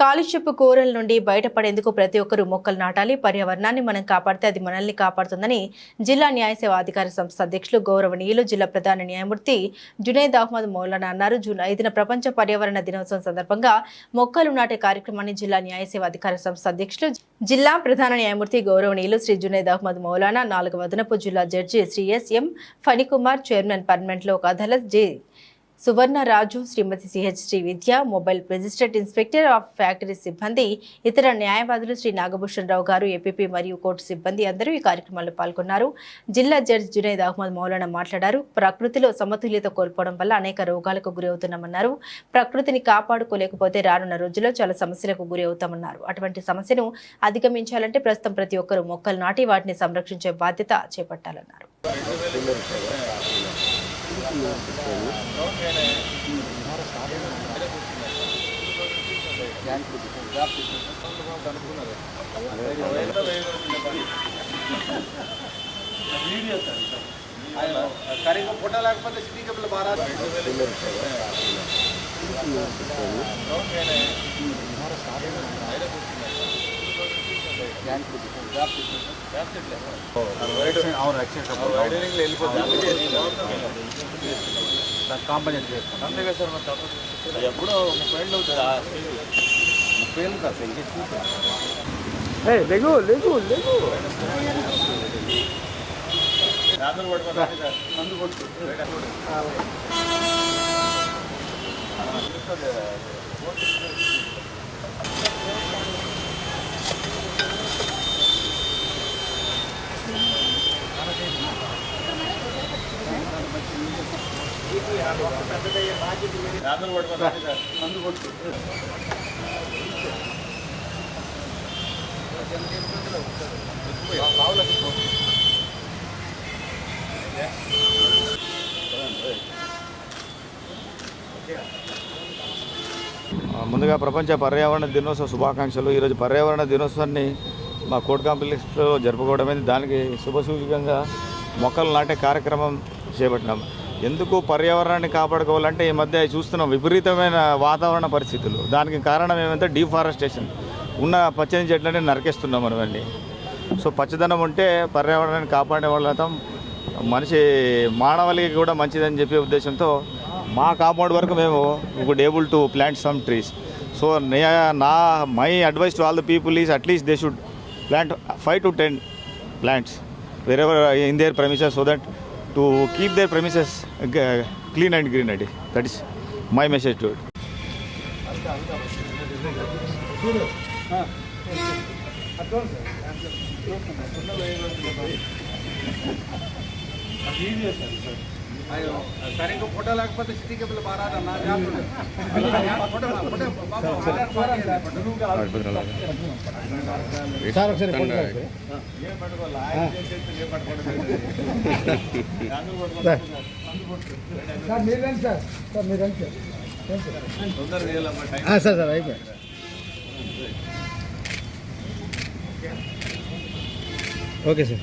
కాలుష్యపు కూరల నుండి బయటపడేందుకు ప్రతి ఒక్కరూ మొక్కలు నాటాలి. పర్యావరణాన్ని మనం కాపాడితే అది మనల్ని కాపాడుతుందని జిల్లా న్యాయ సేవా అధికార సంస్థ అధ్యక్షులు గౌరవనీయులు జిల్లా ప్రధాన న్యాయమూర్తి జునైద్ అహ్మద్ మౌలానా అన్నారు. జూన్ 5న ప్రపంచ పర్యావరణ దినోత్సవం సందర్భంగా మొక్కలు నాటే కార్యక్రమాన్ని జిల్లా న్యాయ సేవా అధికార సంస్థ అధ్యక్షులు జిల్లా ప్రధాన న్యాయమూర్తి గౌరవనీయులు శ్రీ జునైద్ అహ్మద్ మౌలానా, 4వ అదనపు జిల్లా judge Shri S M. Phanikumar, chairman permanent Lok Adalat J. Suvarnaraju, Shrimati CH Sri Vidya, mobile registered inspector of factory సిబ్బంది, ఇతర న్యాయవాదులు శ్రీ నాగభూషణ్ రావు గారు, ఏపీపీ మరియు కోర్టు సిబ్బంది అందరూ ఈ కార్యక్రమంలో పాల్గొన్నారు. జిల్లా జడ్జి జునైద్ అహ్మద్ మౌలానా మాట్లాడారు. ప్రకృతిలో సమతుల్యత కోల్పోవడం వల్ల అనేక రోగాలకు గురి అవుతున్నామన్నారు. ప్రకృతిని కాపాడుకోలేకపోతే రానున్న రోజుల్లో చాలా సమస్యలకు గురి అవుతామన్నారు. అటువంటి సమస్యను అధిగమించాలంటే ప్రస్తుతం ప్రతి ఒక్కరూ మొక్కలు నాటి వాటిని సంరక్షించే బాధ్యత చేపట్టాలన్నారు. ఫోటో లేకపోతే స్పీకర్లు బాగా కాంపనెంట్ చేస్తాం అంతే కదా సార్. ఎప్పుడో 30 ఏళ్ళు అవుతుంది. 30 ఏళ్ళు కాదు లేగు లేగు లేగు అందు కొట్టు ముందుగా ప్రపంచ పర్యావరణ దినోత్సవ శుభాకాంక్షలు. ఈరోజు పర్యావరణ దినోత్సవాన్ని మా కోర్టు కాంప్లెక్స్లో జరుపుకోవడమైంది. దానికి శుభసూచకంగా మొక్కలు నాటే కార్యక్రమం చేపట్టినాం. ఎందుకు పర్యావరణాన్ని కాపాడుకోవాలంటే ఈ మధ్య చూస్తున్నాం విపరీతమైన వాతావరణ పరిస్థితులు. దానికి కారణం ఏమంటే డిఫారెస్టేషన్. ఉన్న పచ్చని చెట్లని నరికేస్తున్నాం మనమన్నీ. సో పచ్చదనం ఉంటే పర్యావరణాన్ని కాపాడే వాళ్ళం మనిషి మానవాళికి కూడా మంచిదని చెప్పే ఉద్దేశంతో మా కాంపౌండ్ వరకు మేము would able to plant some trees. So my advice to all the people is at least they should plant 5 to 10 plants wherever in their premises so that to keep their premises clean and green. That is my message to it. సరిగ్గా photo లేకపోతే స్పీకర్లు బాగా sir అయిపోయి okay sir.